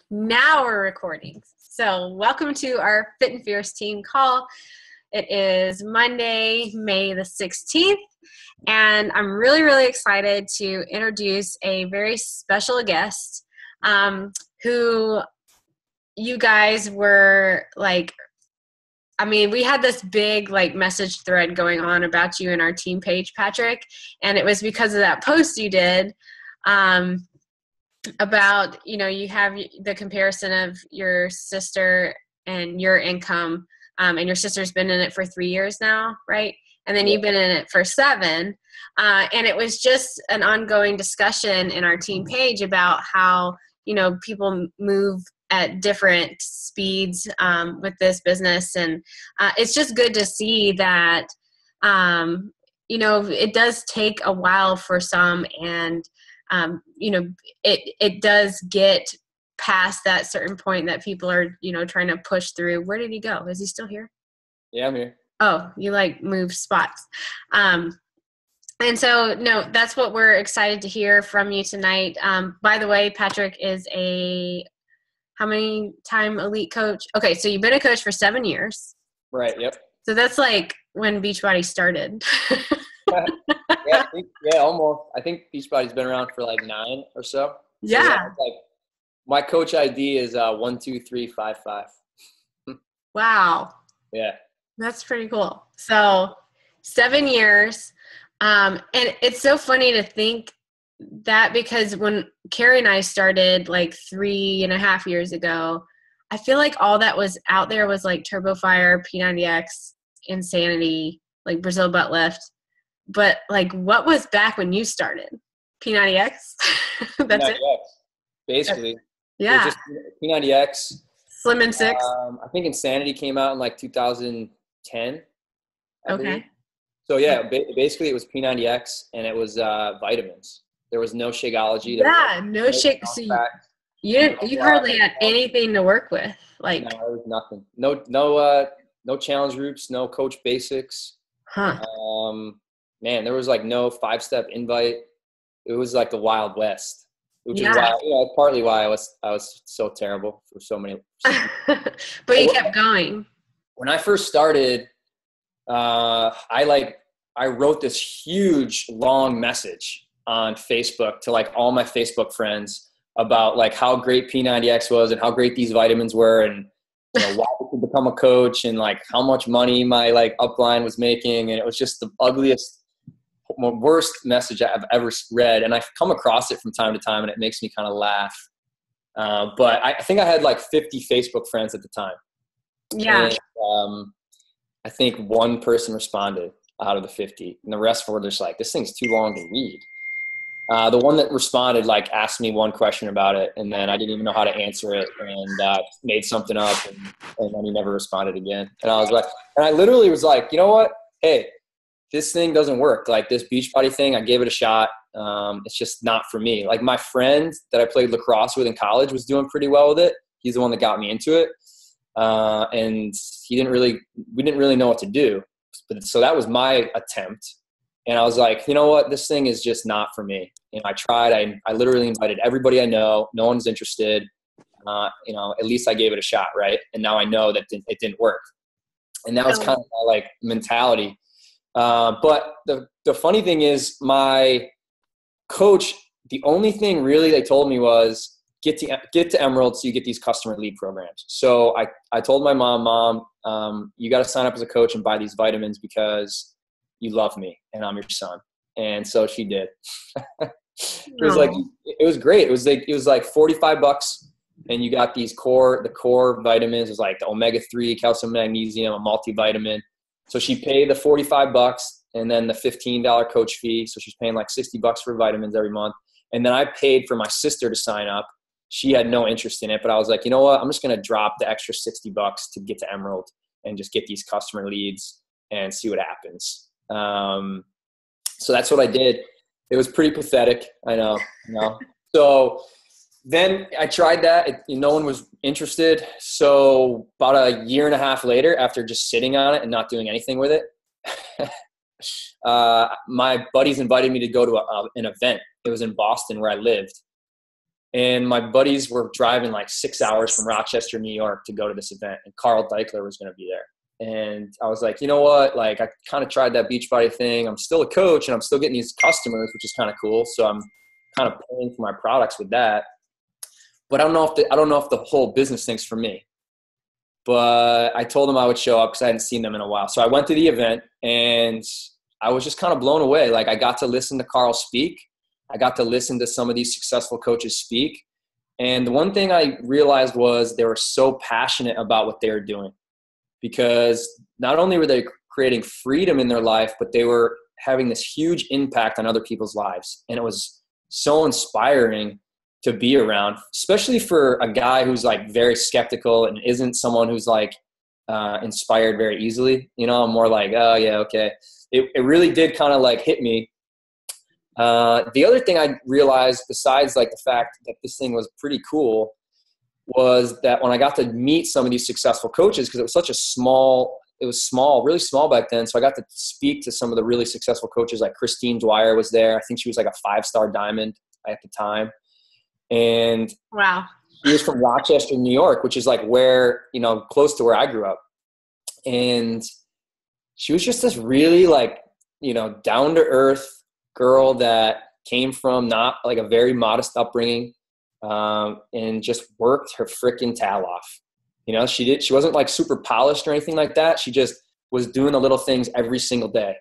Now we're recording. So welcome to our Fit and Fierce team call. It is Monday, May the 16th, and I'm really, really excited to introduce a very special guest who you guys were like, we had this big message thread going on about you in our team page, Patrick, and it was because of that post you did about, you have the comparison of your sister and your income, and your sister's been in it for 3 years now, right? And then you've been in it for 7. And it was just an ongoing discussion in our team page about how, people move at different speeds with this business. And it's just good to see that, it does take a while for some, and it does get past that certain point that people are, trying to push through. Where did he go? Is he still here? Yeah, I'm here. Oh, you moved spots. And so, no, that's what we're excited to hear from you tonight. By the way, Patrick is how many time elite coach? Okay. So you've been a coach for 7 years. Right. Yep. So that's when Beachbody started. Yeah, almost. I think Beachbody's been around for 9 or so. Yeah. My coach ID is 12355. Wow. Yeah. That's pretty cool. So 7 years. And it's so funny to think that, because when Carrie and I started 3.5 years ago, I feel like all that was out there was Turbo Fire, P90X, Insanity, Brazil Butt Lift. But what was back when you started? P90X? That's P90X, it? basically. Yeah. It was just P90X. Slim and Six? I think Insanity came out in 2010. I believe. Okay. So yeah, basically it was P90X and it was vitamins. There was no Shakeology. Yeah, no shake. So you hardly had anything to work with. No, there was nothing. No challenge groups, no coach basics. Huh. Man, there was no 5-step invite. It was the Wild West, which is why, partly why I was so terrible for so many. But you kept going. When I first started, I wrote this huge long message on Facebook to all my Facebook friends about how great P90X was and how great these vitamins were, and why I could become a coach, and how much money my upline was making. And it was just the ugliest, worst message I've ever read. And I've come across it from time to time, and it makes me kind of laugh. But I think I had 50 Facebook friends at the time. Yeah. And, I think one person responded out of the 50, and the rest were just this thing's too long to read. The one that responded asked me one question about it, and then I didn't even know how to answer it, and made something up, and then he never responded again. And I literally was you know what? Hey, this thing doesn't work. This Beachbody thing, I gave it a shot. It's just not for me. My friend that I played lacrosse with in college was doing pretty well with it. He's the one that got me into it. And we didn't really know what to do. So that was my attempt. And I was you know what, this thing is just not for me. I tried, I literally invited everybody I know. No one's interested. At least I gave it a shot. Right. And now I know that it didn't work. And that was kind of my mentality. But the funny thing is, my coach, the only thing really they told me was, get to Emerald so you get these customer lead programs. So I told my mom, you got to sign up as a coach and buy these vitamins because you love me and I'm your son. And so she did. It was great. It was $45, and you got the core vitamins. It was the omega-3, calcium, magnesium, a multivitamin. So she paid the $45 and then the $15 coach fee. So she's paying $60 for vitamins every month. And then I paid for my sister to sign up. She had no interest in it, but I was you know what? I'm just going to drop the extra $60 to get to Emerald and just get these customer leads and see what happens. So that's what I did. It was pretty pathetic. I know. So then I tried that. No one was interested. So about a year and a half later, after just sitting on it and not doing anything with it, my buddies invited me to go to an event. It was in Boston where I lived. And my buddies were driving like 6 hours from Rochester, New York to go to this event. And Carl Deichler was going to be there. And I was like, you know what? Like, I kind of tried that Beachbody thing. I'm still a coach and I'm still getting these customers, which is kind of cool. So I'm kind of paying for my products with that. But I don't know if the whole business thing's for me. But I told them I would show up because I hadn't seen them in a while. So I went to the event and I was just kind of blown away. Like, I got to listen to Carl speak. I got to listen to some of these successful coaches speak. And the one thing I realized was they were so passionate about what they were doing, because not only were they creating freedom in their life, but they were having this huge impact on other people's lives. And it was so inspiring to be around, especially for a guy who's like very skeptical and isn't someone who's like inspired very easily. You know, I'm more like, oh yeah, okay. It really did kind of like hit me. The other thing I realized, besides like the fact that this thing was pretty cool, was that when I got to meet some of these successful coaches, because it was small, really small back then. So I got to speak to some of the really successful coaches, like Christine Dwyer was there. I think she was like a 5-star diamond at the time. And wow, she was from Rochester, New York, which is like where, you know, close to where I grew up. And she was just this really like, you know, down to earth girl that came from not like a very modest upbringing, and just worked her freaking tail off. You know, she wasn't like super polished or anything like that. She just was doing the little things every single day.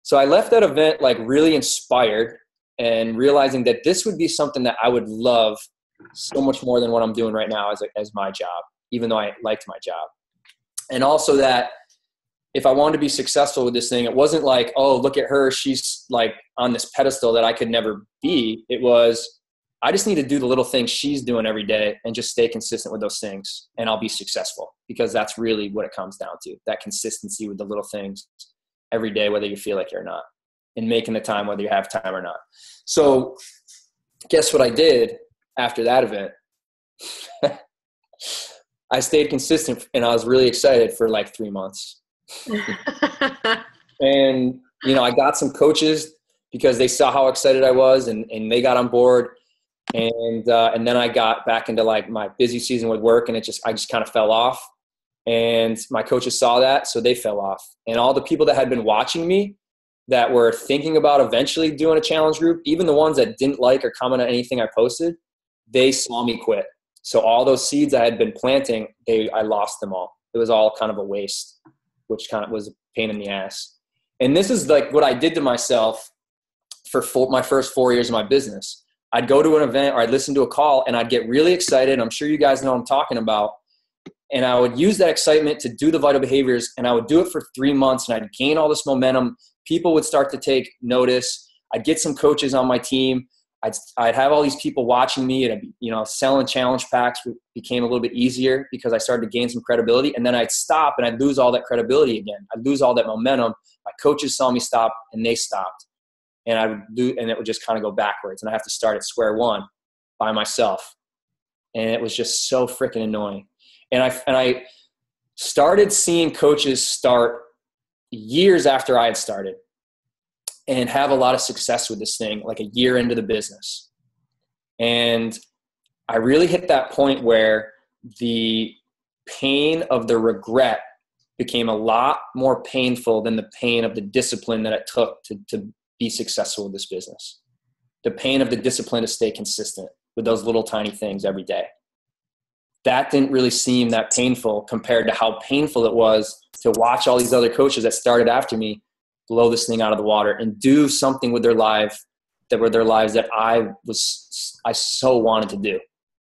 So I left that event like really inspired and realizing that this would be something that I would love so much more than what I'm doing right now as my job, even though I liked my job. And also that if I wanted to be successful with this thing, it wasn't like, oh, look at her, she's like on this pedestal that I could never be. It was, I just need to do the little things she's doing every day and just stay consistent with those things, and I'll be successful, because that's really what it comes down to, that consistency with the little things every day, whether you feel like it or not, and making the time whether you have time or not. So guess what I did after that event? I stayed consistent, and I was really excited for like 3 months. And, you know, I got some coaches because they saw how excited I was, and they got on board. And then I got back into like my busy season with work, and I just kind of fell off. And my coaches saw that, so they fell off. And all the people that had been watching me that were thinking about eventually doing a challenge group, even the ones that didn't like or comment on anything I posted, they saw me quit. So all those seeds I had been planting, I lost them all. It was all kind of a waste, which kind of was a pain in the ass. And this is like what I did to myself for my first 4 years of my business. I'd go to an event or I'd listen to a call and I'd get really excited. I'm sure you guys know what I'm talking about. And I would use that excitement to do the vital behaviors, and I would do it for 3 months, and I'd gain all this momentum. People would start to take notice. I'd get some coaches on my team. I'd have all these people watching me, and selling challenge packs became a little bit easier because I started to gain some credibility. And then I'd stop and I'd lose all that credibility again. I'd lose all that momentum. My coaches saw me stop and they stopped, and it would just kind of go backwards, and I have to start at square one by myself. And it was just so freaking annoying. And I started seeing coaches start years after I had started and have a lot of success with this thing, like a year into the business. And I really hit that point where the pain of the regret became a lot more painful than the pain of the discipline that it took to be successful with this business. The pain of the discipline to stay consistent with those little tiny things every day. That didn't really seem that painful compared to how painful it was to watch all these other coaches that started after me blow this thing out of the water and do something with their lives that I so wanted to do,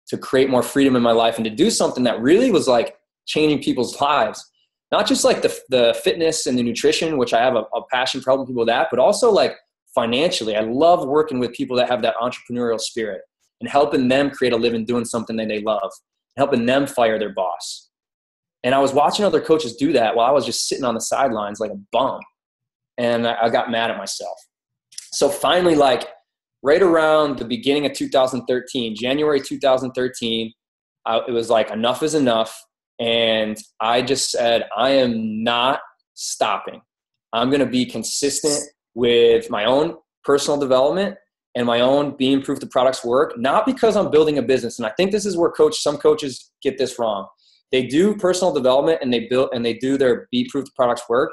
to create more freedom in my life and to do something that really was like changing people's lives. Not just like the fitness and the nutrition, which I have a passion for helping people with that, but also like financially. I love working with people that have that entrepreneurial spirit and helping them create a living doing something that they love, helping them fire their boss. And I was watching other coaches do that while I was just sitting on the sidelines like a bum. And I got mad at myself. So finally, like right around the beginning of 2013, January 2013, it was like enough is enough. And I just said, I am not stopping. I'm going to be consistent with my own personal development and my own being proof the products work, not because I'm building a business. And I think this is where some coaches get this wrong. They do personal development and they do their be proof the products work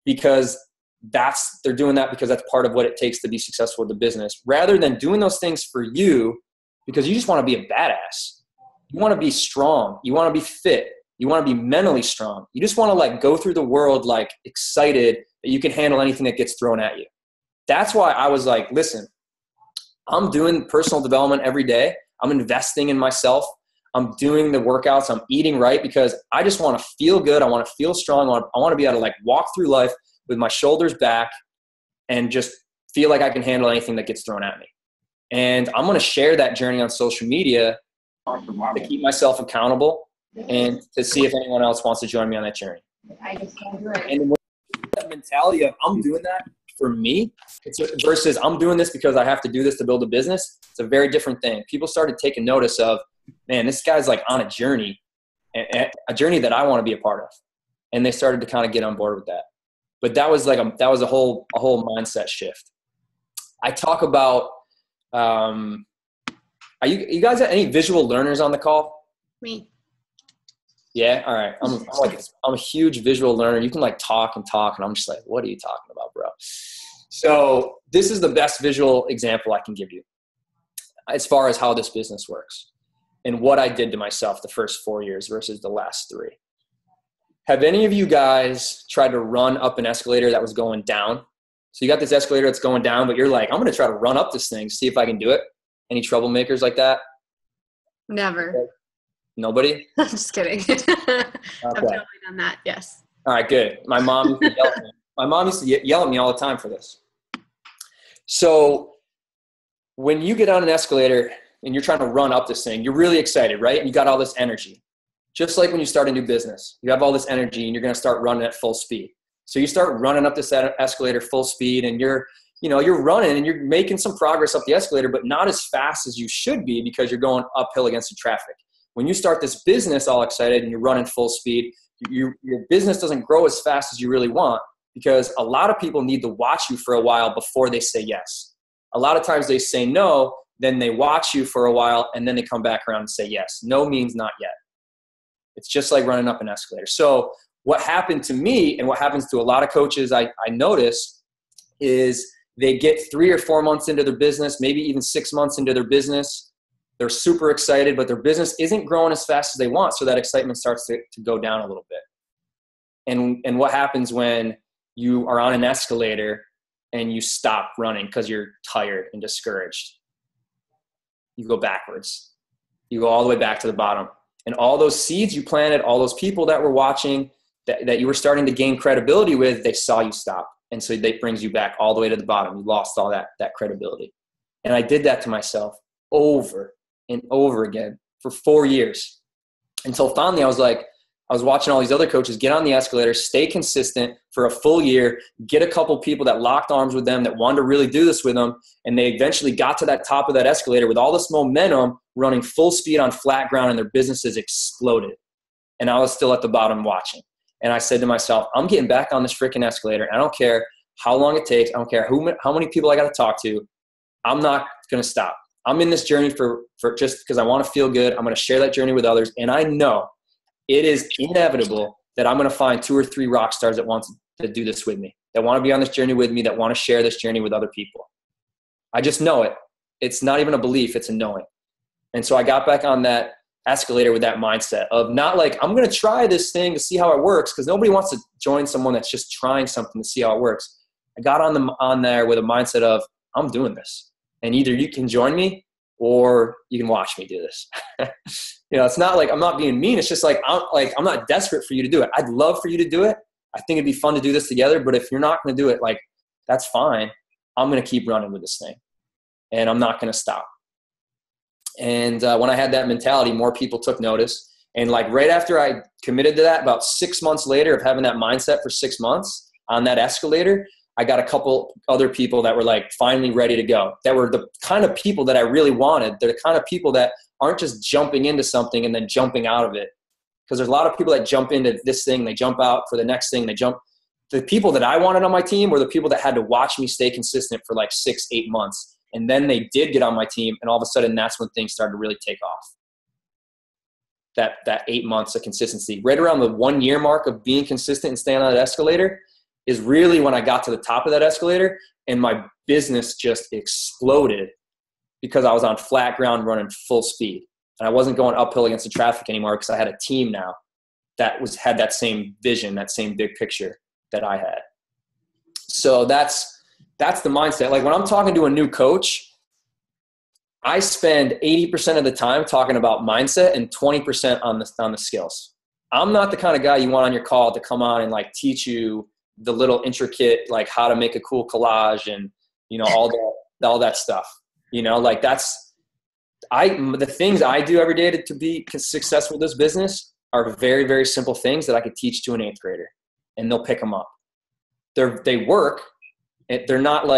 because they're doing that because that's part of what it takes to be successful with the business, rather than doing those things for you because you just want to be a badass. You want to be strong. You want to be fit. You want to be mentally strong. You just want to like go through the world like excited that you can handle anything that gets thrown at you. That's why I was like, listen, I'm doing personal development every day. I'm investing in myself. I'm doing the workouts. I'm eating right because I just want to feel good. I want to feel strong. I want to be able to like walk through life with my shoulders back and just feel like I can handle anything that gets thrown at me. And I'm going to share that journey on social media to keep myself accountable and to see if anyone else wants to join me on that journey. And that mentality of I'm doing that for me versus I'm doing this because I have to do this to build a business, it's a very different thing. People started taking notice of, man, this guy's like on a journey that I want to be a part of. And they started to kind of get on board with that. But that was like a whole mindset shift. I talk about, are you guys any visual learners on the call? Me. Yeah. All right. I'm a huge visual learner. You can like talk, and I'm just like, what are you talking about, bro? So this is the best visual example I can give you as far as how this business works and what I did to myself the first 4 years versus the last 3. Have any of you guys tried to run up an escalator that was going down? So you got this escalator that's going down, but you're like, I'm going to try to run up this thing, see if I can do it. Any troublemakers like that? Never. Nobody? I'm just kidding. I've totally done that. Yes. All right, good. My mom used to yell at me. My mom used to yell at me all the time for this. So when you get on an escalator and you're trying to run up this thing, you're really excited, right? And you got all this energy. Just like when you start a new business, you have all this energy and you're going to start running at full speed. So you start running up this escalator full speed and you're running and you're making some progress up the escalator, but not as fast as you should be because you're going uphill against the traffic. When you start this business all excited and you're running full speed, your business doesn't grow as fast as you really want because a lot of people need to watch you for a while before they say yes. A lot of times they say no, then they watch you for a while and then they come back around and say yes. No means not yet. It's just like running up an escalator. So what happened to me and what happens to a lot of coaches I notice is they get 3 or 4 months into their business, maybe even 6 months into their business. They're super excited, but their business isn't growing as fast as they want. So that excitement starts to go down a little bit. And what happens when you are on an escalator and you stop running because you're tired and discouraged? You go backwards. You go all the way back to the bottom. And all those seeds you planted, all those people that were watching, that you were starting to gain credibility with, they saw you stop. And so that brings you back all the way to the bottom. You lost all that credibility. And I did that to myself over and over again for 4 years until finally I was watching all these other coaches get on the escalator, stay consistent for a full year, get a couple people that locked arms with them that wanted to really do this with them. And they eventually got to that top of that escalator with all this momentum running full speed on flat ground and their businesses exploded. And I was still at the bottom watching. And I said to myself, I'm getting back on this freaking escalator. I don't care how long it takes. I don't care how many people I got to talk to. I'm not going to stop. I'm in this journey for just because I want to feel good. I'm going to share that journey with others. And I know it is inevitable that I'm going to find 2 or 3 rock stars that want to do this with me, that want to be on this journey with me, that want to share this journey with other people. I just know it. It's not even a belief. It's a knowing. And so I got back on that escalator with that mindset of not like, I'm going to try this thing to see how it works, because nobody wants to join someone that's just trying something to see how it works. I got on there with a mindset of, I'm doing this. And either you can join me or you can watch me do this. It's not like I'm not being mean. It's just like I'm not desperate for you to do it. I'd love for you to do it. I think it'd be fun to do this together. But if you're not going to do it, like, that's fine. I'm going to keep running with this thing. And I'm not going to stop. And when I had that mentality, more people took notice. And like right after I committed to that, about 6 months later of having that mindset for 6 months on that escalator, I got a couple other people that were like finally ready to go. That were the kind of people that I really wanted. They're the kind of people that aren't just jumping into something and then jumping out of it. Because there's a lot of people that jump into this thing, they jump out for the next thing, they jump. The people that I wanted on my team were the people that had to watch me stay consistent for like 6-8 months. And then they did get on my team, and all of a sudden that's when things started to really take off. That 8 months of consistency, right around the 1 year mark of being consistent and staying on that escalator, is really when I got to the top of that escalator, and my business just exploded because I was on flat ground running full speed. And I wasn't going uphill against the traffic anymore because I had a team now that had that same vision, that same big picture that I had. So that's the mindset. Like when I'm talking to a new coach, I spend 80% of the time talking about mindset and 20% on the skills. I'm not the kind of guy you want on your call to come on and like teach you the little intricate, like how to make a cool collage and, you know, all that stuff, you know, like the things I do every day to be successful with this business are very, very simple things that I could teach to an 8th grader, and they'll pick them up. They work. They're not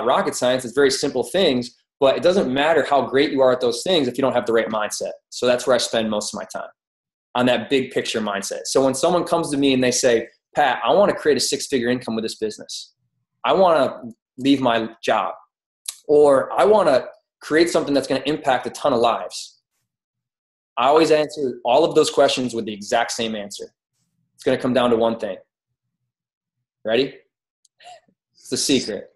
rocket science. It's very simple things, but it doesn't matter how great you are at those things if you don't have the right mindset. So that's where I spend most of my time, on that big picture mindset. So when someone comes to me and they say, Pat, I want to create a 6-figure income with this business. I want to leave my job, or I want to create something that's going to impact a ton of lives. I always answer all of those questions with the exact same answer. It's going to come down to one thing. Ready? It's the secret.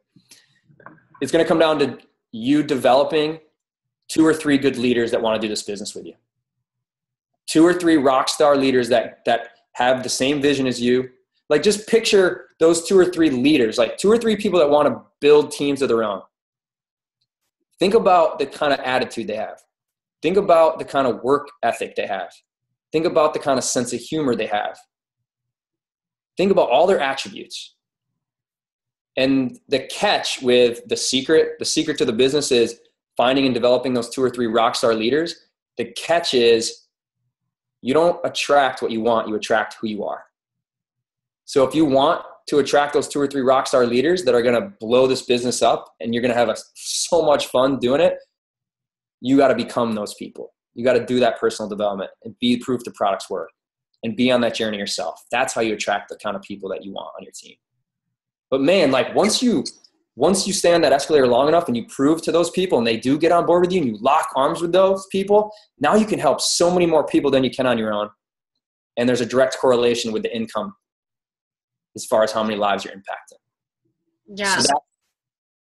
It's going to come down to you developing 2 or 3 good leaders that want to do this business with you. 2 or 3 rock star leaders that have the same vision as you. Like just picture those 2 or 3 leaders, like 2 or 3 people that want to build teams of their own. Think about the kind of attitude they have. Think about the kind of work ethic they have. Think about the kind of sense of humor they have. Think about all their attributes. And the catch with the secret to the business is finding and developing those 2 or 3 rock star leaders. The catch is you don't attract what you want, you attract who you are. So if you want to attract those 2 or 3 rock star leaders that are going to blow this business up and you're going to have so much fun doing it, you got to become those people. You got to do that personal development and be proof the products work and be on that journey yourself. That's how you attract the kind of people that you want on your team. But man, like once you stay on that escalator long enough and you prove to those people and they do get on board with you and you lock arms with those people, now you can help so many more people than you can on your own. And there's a direct correlation with the income as far as how many lives you're impacting. Yeah. So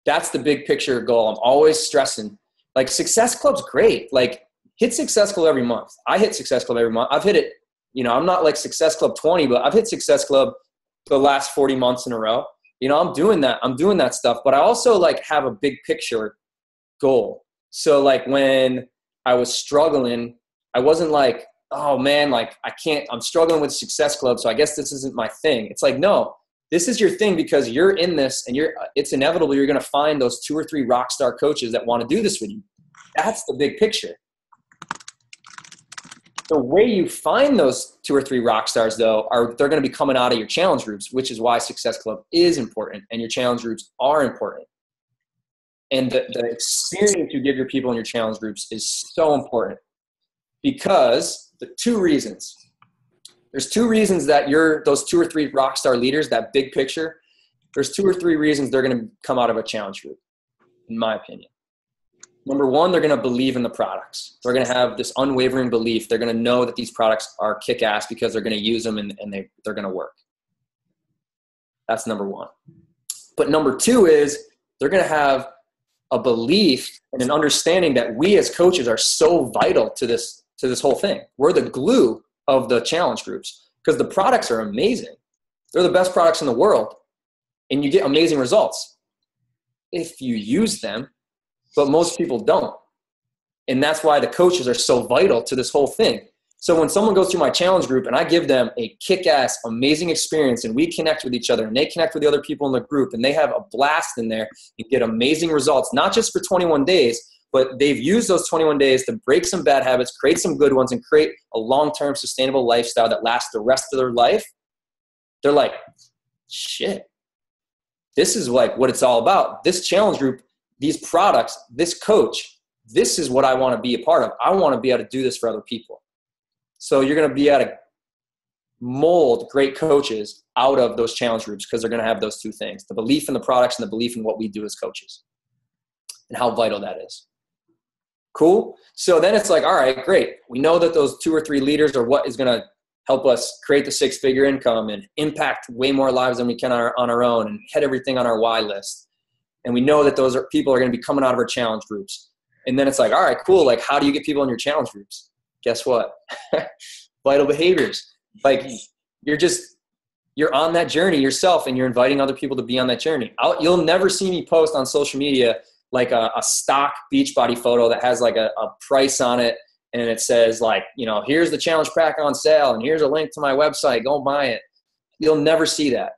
that's the big picture goal. I'm always stressing, like Success Club's great. Like hit Success Club every month. I hit Success Club every month. I've hit it, you know, I'm not like Success Club 20, but I've hit Success Club the last 40 months in a row. You know, I'm doing that stuff, but I also like have a big picture goal. So like when I was struggling, I wasn't like, oh man, like I'm struggling with Success Club, so I guess this isn't my thing. It's like, no, this is your thing because you're in this and it's inevitable you're going to find those 2 or 3 rock star coaches that want to do this with you. That's the big picture. The way you find those 2 or 3 rock stars though, they're going to be coming out of your challenge groups, which is why Success Club is important and your challenge groups are important. And the experience you give your people in your challenge groups is so important because the 2 reasons. There's 2 reasons that those 2 or 3 rock star leaders, that big picture, there's 2 or 3 reasons they're going to come out of a challenge group, in my opinion. Number 1, they're going to believe in the products. They're going to have this unwavering belief. They're going to know that these products are kick-ass because they're going to use them and they're going to work. That's number 1. But number 2 is they're going to have a belief and an understanding that we as coaches are so vital to this whole thing. We're the glue of the challenge groups because the products are amazing. They're the best products in the world and you get amazing results if you use them, but most people don't. And that's why the coaches are so vital to this whole thing. So when someone goes through my challenge group and I give them a kick-ass, amazing experience and we connect with each other and they connect with the other people in the group and they have a blast in there and get amazing results, not just for 21 days, but they've used those 21 days to break some bad habits, create some good ones, and create a long-term sustainable lifestyle that lasts the rest of their life. They're like, shit, this is like what it's all about. This challenge group, these products, this coach, this is what I want to be a part of. I want to be able to do this for other people. So you're going to be able to mold great coaches out of those challenge groups because they're going to have those 2 things, the belief in the products and the belief in what we do as coaches. and how vital that is. Cool. So then it's like, all right, great. We know that those 2 or 3 leaders are what is going to help us create the 6-figure income and impact way more lives than we can on our own and hit everything on our why list. And we know that those people are going to be coming out of our challenge groups. And then it's like, all right, cool. Like, how do you get people in your challenge groups? Guess what? Vital behaviors. Like, you're on that journey yourself, and you're inviting other people to be on that journey. You'll never see me post on social media like a stock Beachbody photo that has like a price on it, and it says like, here's the challenge pack on sale, and here's a link to my website, go buy it. You'll never see that.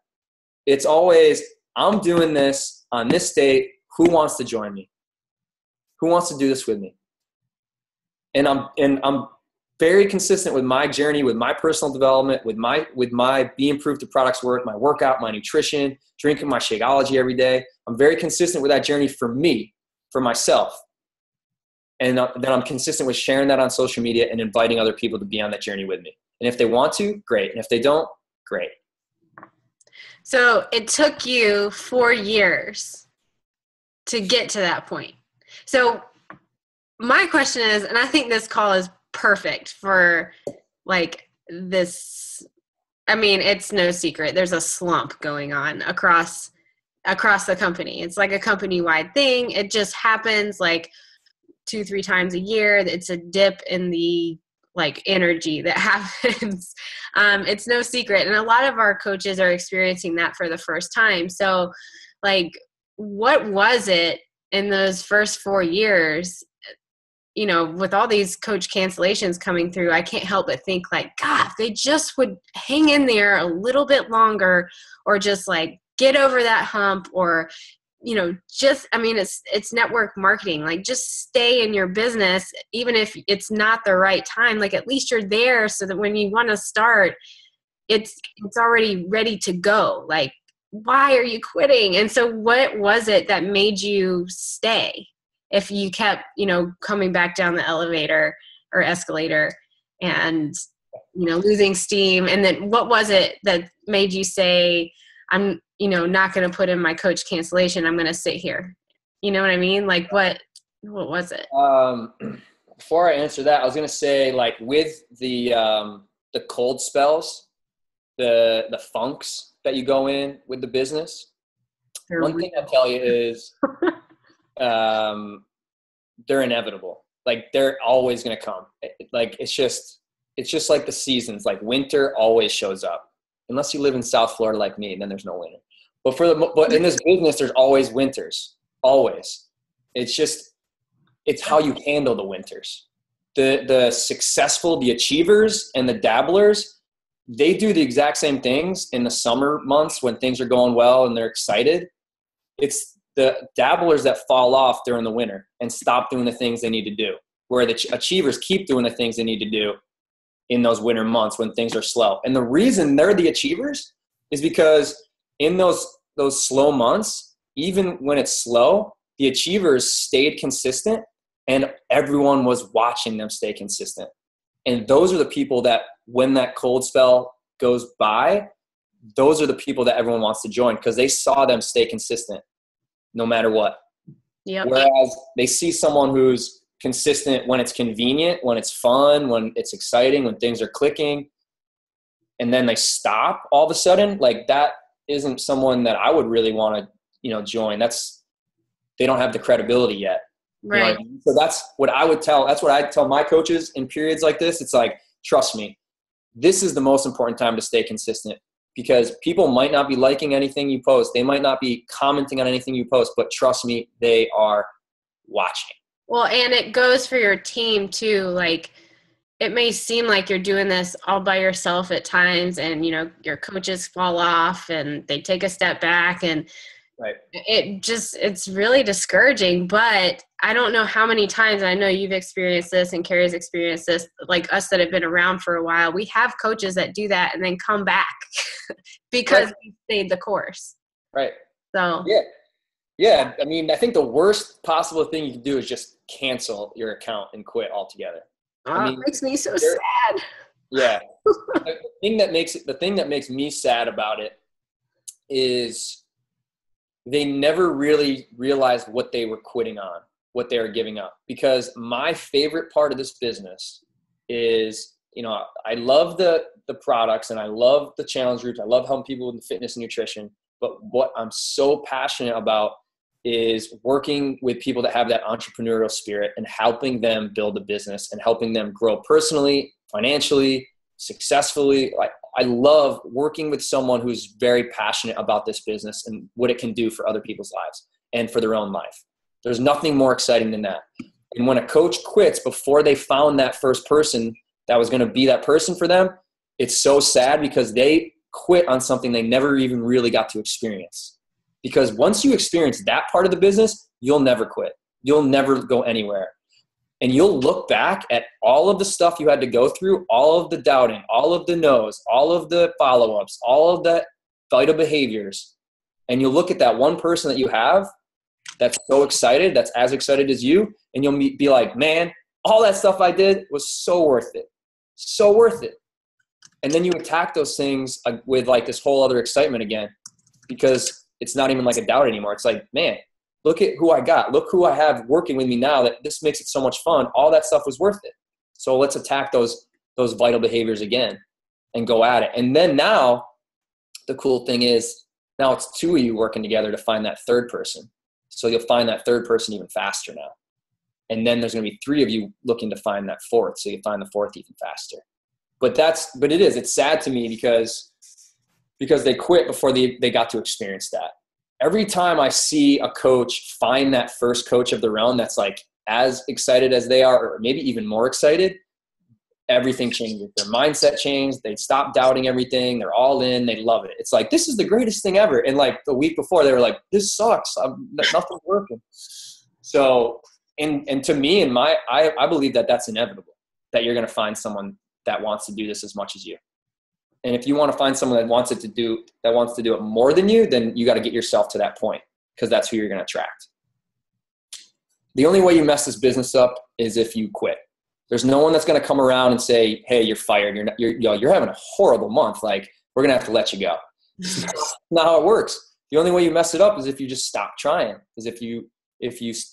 It's always, I'm doing this on this date. Who wants to join me? Who wants to do this with me? And I'm very consistent with my journey, with my personal development, with my being proof to products work, my workout, my nutrition, drinking my Shakeology every day. I'm very consistent with that journey for me, for myself. And then I'm consistent with sharing that on social media and inviting other people to be on that journey with me. And if they want to, great. And if they don't, great. So it took you 4 years to get to that point. So my question is, and I think this call is perfect for like this. I mean, it's no secret. There's a slump going on across the company. It's like a company-wide thing. It just happens like 2-3 times a year. It's a dip in the like energy that happens. It's no secret. And a lot of our coaches are experiencing that for the first time. So like, what was it in those first 4 years, with all these coach cancellations coming through? I can't help but think like, God, if they just would hang in there a little bit longer, or just like get over that hump, or, it's network marketing. Like, just stay in your business, even if it's not the right time. Like, at least you're there so that when you want to start, it's already ready to go. Like, why are you quitting? And so what was it that made you stay? If you kept, coming back down the elevator or escalator and, losing steam. And then what was it that made you say, I'm, not going to put in my coach cancellation. I'm going to sit here. You know what I mean? Like, what was it? Before I answer that, I was going to say, like, with the cold spells, the funks that you go in with the business, one thing I'll tell you is, they're inevitable. Like, they're always going to come. Like, it's just like the seasons. Like, winter always shows up, unless you live in South Florida like me, and then there's no winter. But in this business, there's always winters. Always. It's how you handle the winters. The successful, the achievers and the dabblers, they do the exact same things in the summer months when things are going well and they're excited. It's the dabblers that fall off during the winter and stop doing the things they need to do, where the achievers keep doing the things they need to do in those winter months when things are slow. And the reason they're the achievers is because in those slow months, even when it's slow, the achievers stayed consistent and everyone was watching them stay consistent. And those are the people that, when that cold spell goes by, those are the people that everyone wants to join, because they saw them stay consistent no matter what. Yep. Whereas they see someone who's consistent when it's convenient, when it's fun, when it's exciting, when things are clicking, and then they stop all of a sudden, like, that isn't someone that I would really want to, join. They don't have the credibility yet. Right. So that's what I tell my coaches in periods like this. It's like, trust me, this is the most important time to stay consistent, because people might not be liking anything you post. They might not be commenting on anything you post, but trust me, they are watching. Well, and it goes for your team too. Like, it may seem like you're doing this all by yourself at times, and, your coaches fall off and they take a step back, and right. It's really discouraging. But I don't know how many times, I know you've experienced this and Carrie's experienced this, like us that have been around for a while, we have coaches that do that and then come back because we stayed the course. Right. So yeah. I mean, I think the worst possible thing you can do is just cancel your account and quit altogether. It makes me so sad. Yeah. The thing that makes me sad about it is they never really realized what they were quitting on, what they were giving up. Because my favorite part of this business is, you know, I love the products and I love the challenge groups. I love helping people with fitness and nutrition. But what I'm so passionate about is working with people that have that entrepreneurial spirit and helping them build a business and helping them grow personally, financially, successfully. Like, I love working with someone who's very passionate about this business and what it can do for other people's lives and for their own life. There's nothing more exciting than that. And when a coach quits before they found that first person that was going to be that person for them, it's so sad because they quit on something they never even really got to experience. Because once you experience that part of the business, you'll never quit. You'll never go anywhere. And you'll look back at all of the stuff you had to go through, all of the doubting, all of the no's, all of the follow-ups, all of the vital behaviors. And you'll look at that one person that you have that's so excited, that's as excited as you, and you'll be like, man, all that stuff I did was so worth it. So worth it. And then you attack those things with like this whole other excitement again, because it's not even like a doubt anymore. It's like, man, look at who I got. Look who I have working with me now that this makes it so much fun. All that stuff was worth it. So let's attack those vital behaviors again and go at it. And then now the cool thing is now it's two of you working together to find that third person. So you'll find that third person even faster now. And then there's going to be three of you looking to find that fourth. So you find the fourth even faster. But it's sad to me because they quit before they got to experience that. Every time I see a coach find that first coach of their own that's like as excited as they are, or maybe even more excited, everything changes. Their mindset changed. They stop doubting everything. They're all in. They love it. It's like, this is the greatest thing ever. And like the week before, they were like, this sucks. Nothing's working. So, and to me, I believe that that's inevitable, that you're going to find someone that wants to do this as much as you. And if you want to find someone that wants to do it more than you, then you got to get yourself to that point, because that's who you're going to attract. The only way you mess this business up is if you quit. There's no one that's going to come around and say, hey, you're fired. You're having a horrible month. Like, we're going to have to let you go. Not how it works. The only way you mess it up is if you just stop trying, is if you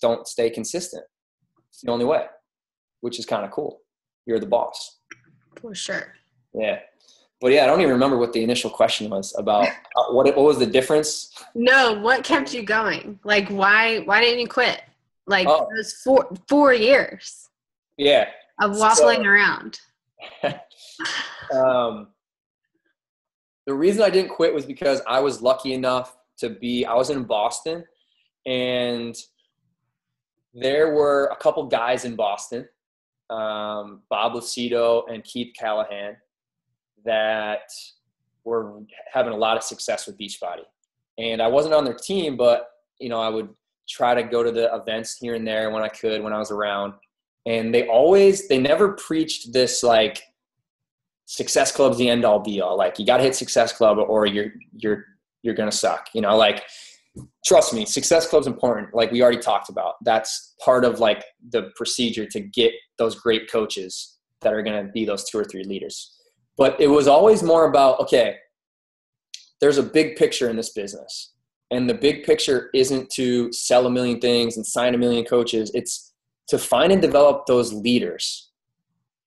don't stay consistent. It's the only way, which is kind of cool. You're the boss. For sure. Yeah. But yeah, I don't even remember what the initial question was about. What was the difference? No, what kept you going? Like, why didn't you quit? Like, it was 4 years. Yeah. Of waffling around. The reason I didn't quit was because I was lucky enough I was in Boston, and there were a couple guys in Boston, Bob Lucido and Keith Callahan, that were having a lot of success with Beachbody. And I wasn't on their team, but, you know, I would try to go to the events here and there when I could, when I was around. And they never preached this, like, Success Club's the end all be all. Like, you got to hit Success Club or you're going to suck. You know, like, trust me, Success Club's important. Like we already talked about, that's part of like the procedure to get those great coaches that are going to be those 2 or 3 leaders. But it was always more about, okay, there's a big picture in this business. And the big picture isn't to sell 1 million things and sign 1 million coaches. It's to find and develop those leaders.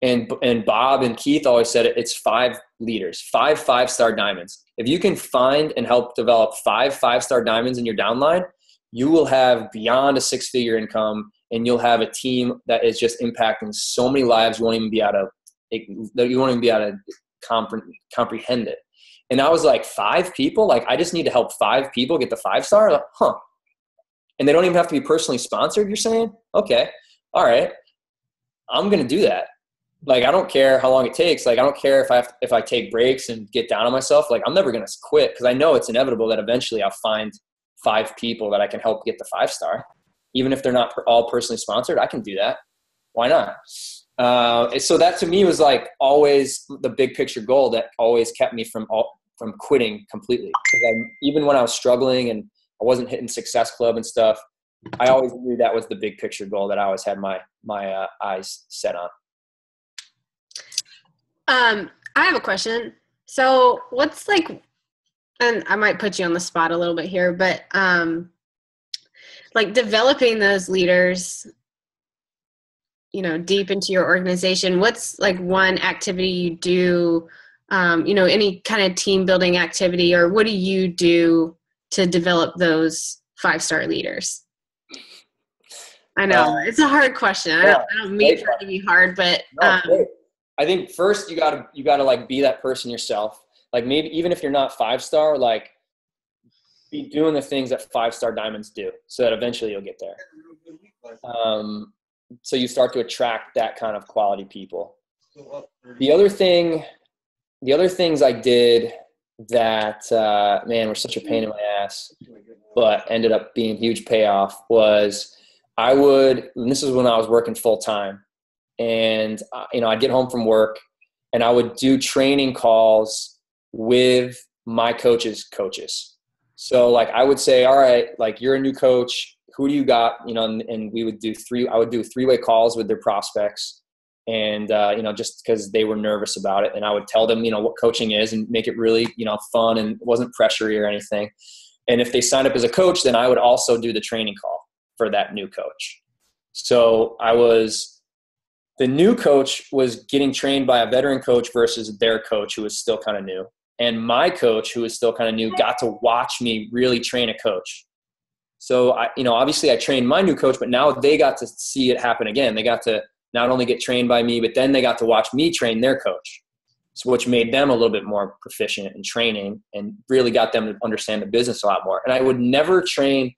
And Bob and Keith always said it's 5 leaders, 5 5-star diamonds. If you can find and help develop 5 5-star diamonds in your downline, you will have beyond a 6-figure income, and you'll have a team that is just impacting so many lives you won't even be able to comprehend it. And I was like, 5 people? Like, I just need to help 5 people get the 5-star? Like, huh. And they don't even have to be personally sponsored, you're saying? Okay. All right. I'm going to do that. Like, I don't care how long it takes. Like, I don't care if I take breaks and get down on myself. Like, I'm never going to quit, because I know it's inevitable that eventually I'll find 5 people that I can help get the 5-star. Even if they're not all personally sponsored, I can do that. Why not? So that to me was like always the big picture goal that always kept me from quitting completely. Because even when I was struggling and I wasn't hitting Success Club and stuff, I always knew that was the big picture goal that I always had my eyes set on. I have a question. So what's like And I might put you on the spot a little bit here, but like developing those leaders, deep into your organization, what's like one activity you do, any kind of team building activity, or what do you do to develop those 5-star leaders? I know it's a hard question. I don't mean for it to be hard, but I think first you gotta like be that person yourself. Like maybe even if you're not 5-star, like be doing the things that 5-star diamonds do, so that eventually you'll get there. So you start to attract that kind of quality people. The other things I did that, were such a pain in my ass, but ended up being a huge payoff was and this is when I was working full time, and, I'd get home from work and I would do training calls with my coaches. So like I would say, all right, like you're a new coach, who do you got? And I would do 3-way calls with their prospects. And, just because they were nervous about it. And I would tell them, what coaching is and make it really, fun, and it wasn't pressury or anything. And if they signed up as a coach, then I would also do the training call for that new coach. So the new coach was getting trained by a veteran coach versus their coach who was still kind of new. And my coach, who was still kind of new, got to watch me really train a coach. So obviously I trained my new coach, but now they got to see it happen again. They got to not only get trained by me, but then they got to watch me train their coach. So which made them a little bit more proficient in training and really got them to understand the business a lot more. And I would never train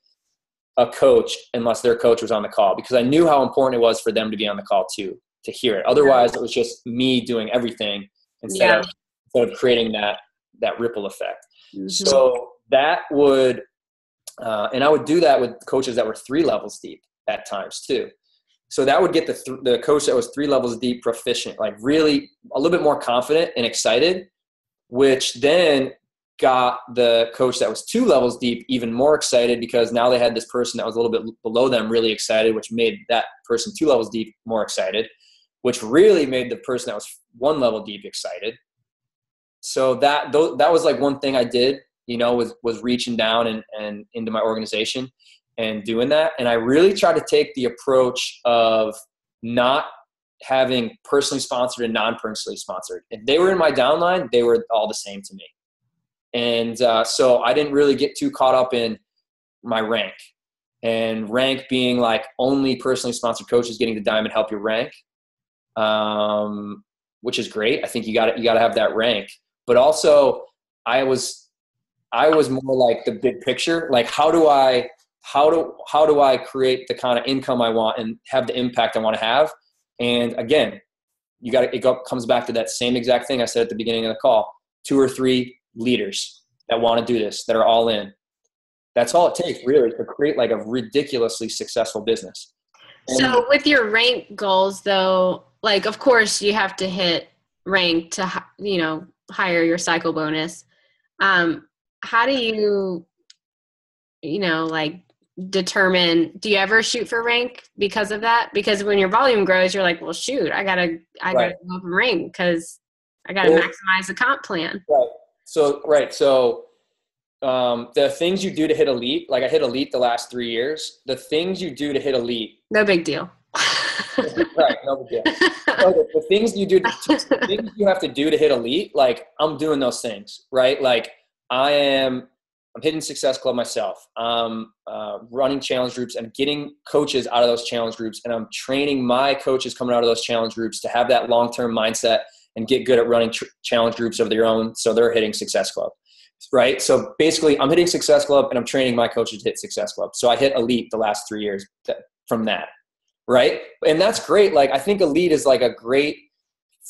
a coach unless their coach was on the call, because I knew how important it was for them to be on the call too, to hear it. Otherwise it was just me doing everything instead of creating that ripple effect. Mm-hmm. So that would, and I would do that with coaches that were 3 levels deep at times too. So that would get the coach that was 3 levels deep proficient, like really a little bit more confident and excited, which then got the coach that was 2 levels deep even more excited, because now they had this person that was a little bit below them really excited, which made that person 2 levels deep more excited, which really made the person that was 1 level deep excited. So that was like one thing I did, was reaching down and into my organization and doing that. And I really try to take the approach of not having personally sponsored and non-personally sponsored. If they were in my downline, they were all the same to me. And so I didn't really get too caught up in my rank, and rank being like only personally sponsored coaches getting the diamond help your rank, which is great. I think you got to have that rank. But also I was more like the big picture. Like how do I create the kind of income I want and have the impact I want to have? And again, it comes back to that same exact thing I said at the beginning of the call, 2 or 3 leaders that want to do this, that are all in. That's all it takes really to create like a ridiculously successful business. So with your rank goals though, like of course you have to hit rank to, hire your cycle bonus. How do you, determine, do you ever shoot for rank because of that? Because when your volume grows, you're like, well, shoot, I gotta go up in rank because I gotta maximize the comp plan. Right. So the things you do to hit elite, like I hit elite the last 3 years, the things you do to hit elite. No big deal. Right. No big deal. So the things you have to do to hit elite, like I'm doing those things, right? Like I'm hitting Success Club myself. Running challenge groups and getting coaches out of those challenge groups. And I'm training my coaches coming out of those challenge groups to have that long-term mindset and get good at running challenge groups of their own. So they're hitting Success Club, right? So basically I'm hitting Success Club and I'm training my coaches to hit Success Club. So I hit elite the last 3 years from that, right? And that's great. Like I think elite is like a great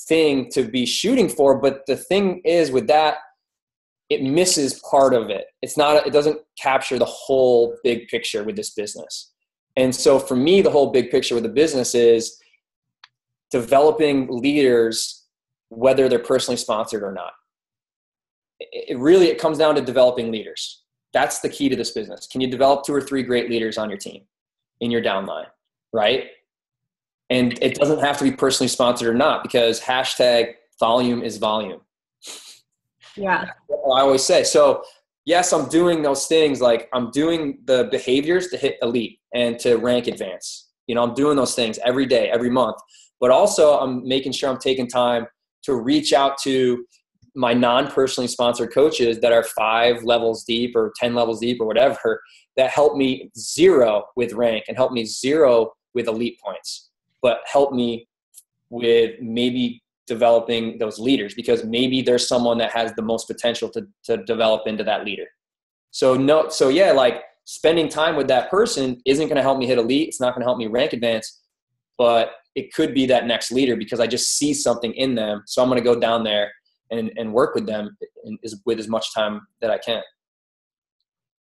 thing to be shooting for. But the thing is with that, it misses part of it. It doesn't capture the whole big picture with this business. And so for me, the whole big picture with the business is developing leaders, whether they're personally sponsored or not. It comes down to developing leaders. That's the key to this business. Can you develop 2 or 3 great leaders on your team in your downline, right? And it doesn't have to be personally sponsored or not, because #volume is volume. Yeah. I always say. So yes, I'm doing those things. Like I'm doing the behaviors to hit elite and to rank advance. You know, I'm doing those things every day, every month, but also I'm making sure I'm taking time to reach out to my non-personally sponsored coaches that are 5 levels deep or 10 levels deep or whatever, that help me 0 with rank and help me 0 with elite points, but help me with maybe developing those leaders, because maybe there's someone that has the most potential to develop into that leader. So yeah, like spending time with that person isn't going to help me hit elite. It's not going to help me rank advance, but it could be that next leader because I just see something in them. So I'm going to go down there and work with them with as much time that I can.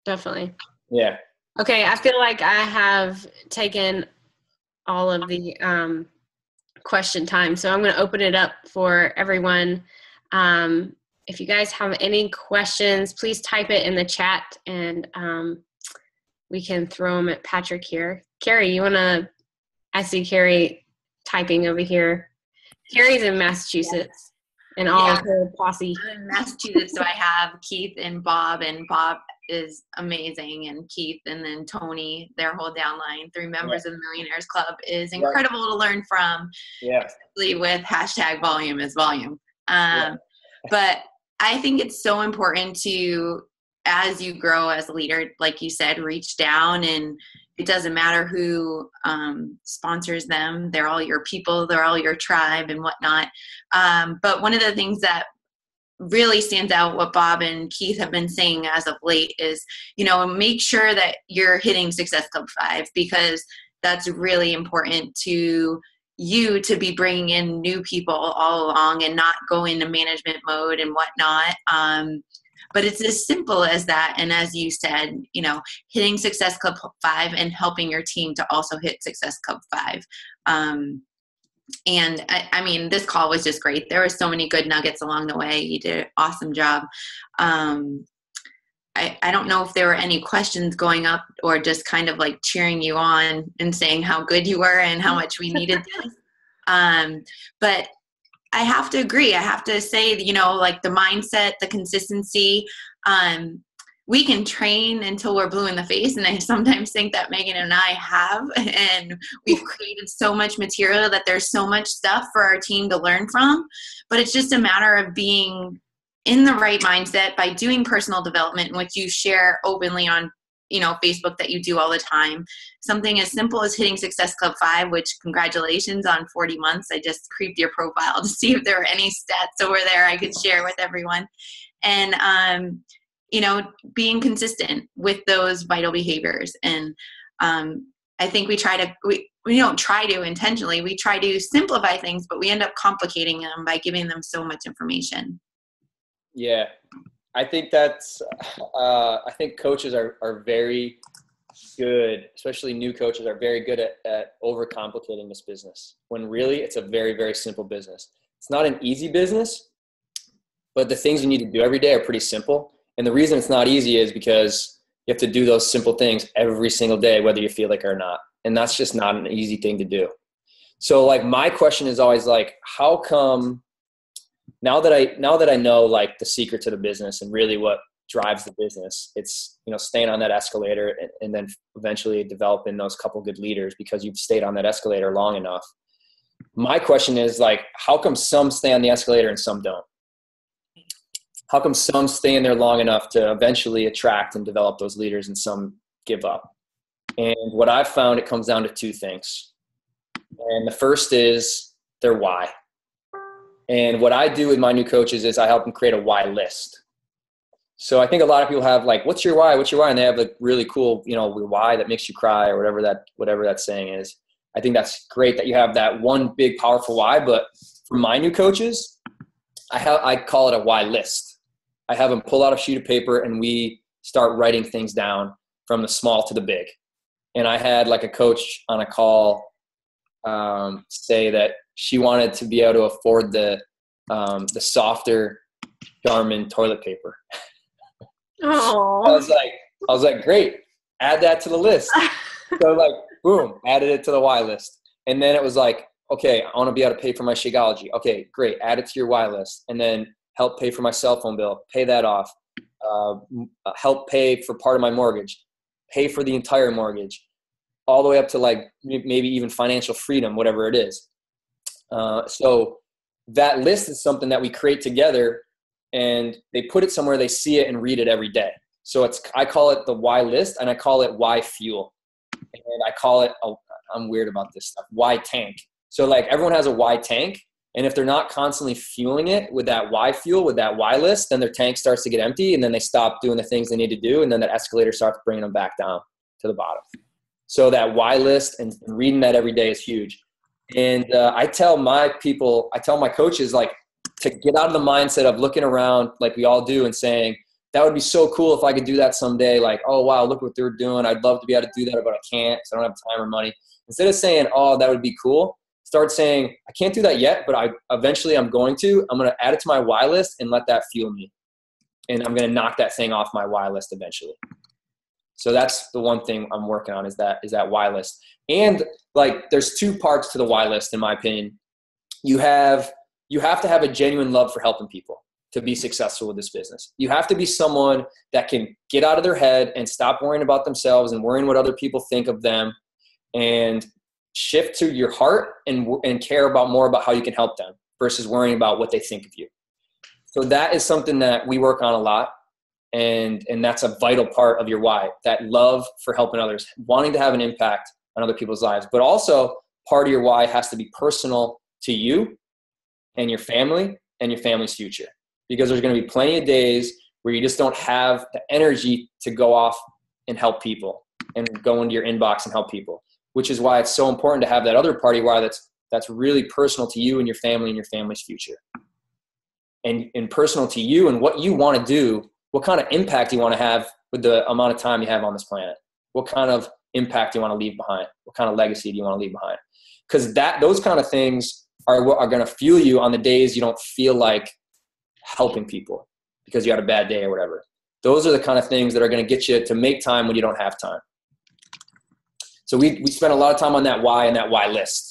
Definitely. Yeah. Okay. I feel like I have taken all of the question time. So I'm going to open it up for everyone. If you guys have any questions, please type it in the chat and we can throw them at Patrick here. Carrie, you want to, I see Carrie typing over here. Carrie's in Massachusetts and all of her posse. I'm in Massachusetts, so I have Keith and Bob is amazing, and Keith and then Tony, their whole downline, 3 members of the Millionaires Club, is incredible to learn from, especially with #volume is volume. But I think it's so important to, as you grow as a leader, like you said, reach down, and it doesn't matter who sponsors them. They're all your people. They're all your tribe and whatnot. But one of the things that really stands out, what Bob and Keith have been saying as of late, is, you know, make sure that you're hitting Success Club 5, because that's really important to you to be bringing in new people all along and not go into management mode and whatnot. But it's as simple as that. And as you said, you know, hitting Success Club 5 and helping your team to also hit Success Club 5. And I mean, this call was just great. There were so many good nuggets along the way. You did an awesome job. I don't know if there were any questions going up or just kind of like cheering you on and saying how good you were and how much we needed this. But I have to agree. I have to say, you know, like the mindset, the consistency, we can train until we're blue in the face. And I sometimes think that Megan and I have, and we've created so much material that there's so much stuff for our team to learn from, but it's just a matter of being in the right mindset by doing personal development, which you share openly on, you know, Facebook, that you do all the time. Something as simple as hitting Success Club 5, which congratulations on 40 months. I just creeped your profile to see if there were any stats over there I could share with everyone. And, you know, being consistent with those vital behaviors. And I think we don't try to intentionally, we try to simplify things, but we end up complicating them by giving them so much information. Yeah. I think that's, I think coaches are very good, especially new coaches are very good at overcomplicating this business, when really it's a very, very simple business. It's not an easy business, but the things you need to do every day are pretty simple. And the reason it's not easy is because you have to do those simple things every single day, whether you feel like it or not. And that's just not an easy thing to do. So like my question is always like, how come now that I know like the secret to the business and really what drives the business, it's, you know, staying on that escalator and then eventually developing those couple good leaders because you've stayed on that escalator long enough. My question is like, how come some stay on the escalator and some don't? How come some stay in there long enough to eventually attract and develop those leaders and some give up? And what I've found, it comes down to 2 things. And the first is their why. And what I do with my new coaches is I help them create a why list. So I think a lot of people have like, what's your why? What's your why? And they have like really cool, you know, why that makes you cry or whatever that saying is. I think that's great that you have that one big powerful why. But for my new coaches, I call it a why list. I have them pull out a sheet of paper and we start writing things down from the small to the big. And I had like a coach on a call say that she wanted to be able to afford the softer Charmin toilet paper. Oh, I was like, great, add that to the list. So like, boom, added it to the why list. And then it was like, okay, I want to be able to pay for my Shakeology. Okay, great, add it to your why list. And then help pay for my cell phone bill, pay that off. help pay for part of my mortgage, pay for the entire mortgage, all the way up to like maybe even financial freedom, whatever it is. So that list is something that we create together, and they put it somewhere, they see it and read it every day. So I call it the why list, and I call it why fuel. And I call it, I'm weird about this stuff, why tank. So like everyone has a why tank. And if they're not constantly fueling it with that why fuel, with that why list, then their tank starts to get empty, and then they stop doing the things they need to do. And then that escalator starts bringing them back down to the bottom. So that why list and reading that every day is huge. And I tell my coaches, like, to get out of the mindset of looking around like we all do and saying, that would be so cool if I could do that someday. Like, oh, wow, look what they're doing. I'd love to be able to do that, but I can't because I don't have time or money. Instead of saying, oh, that would be cool, start saying, I can't do that yet, but eventually I'm going to. I'm going to add it to my why list and let that fuel me. And I'm going to knock that thing off my why list eventually. So that's the one thing I'm working on is that why list. And like, there's two parts to the why list, in my opinion. You have to have a genuine love for helping people to be successful with this business. You have to be someone that can get out of their head and stop worrying about themselves and worrying what other people think of them, and shift to your heart and care more about how you can help them versus worrying about what they think of you. So that is something that we work on a lot. And that's a vital part of your why, that love for helping others, wanting to have an impact on other people's lives. But also part of your why has to be personal to you and your family and your family's future, because there's going to be plenty of days where you just don't have the energy to go off and help people and go into your inbox and help people, which is why it's so important to have that other party why that's really personal to you and your family and your family's future, and personal to you and what you want to do. What kind of impact you want to have with the amount of time you have on this planet? What kind of impact do you want to leave behind? What kind of legacy do you want to leave behind? Because those kind of things are what are going to fuel you on the days you don't feel like helping people because you had a bad day or whatever. Those are the kind of things that are going to get you to make time when you don't have time. So we spend a lot of time on that why and that why list.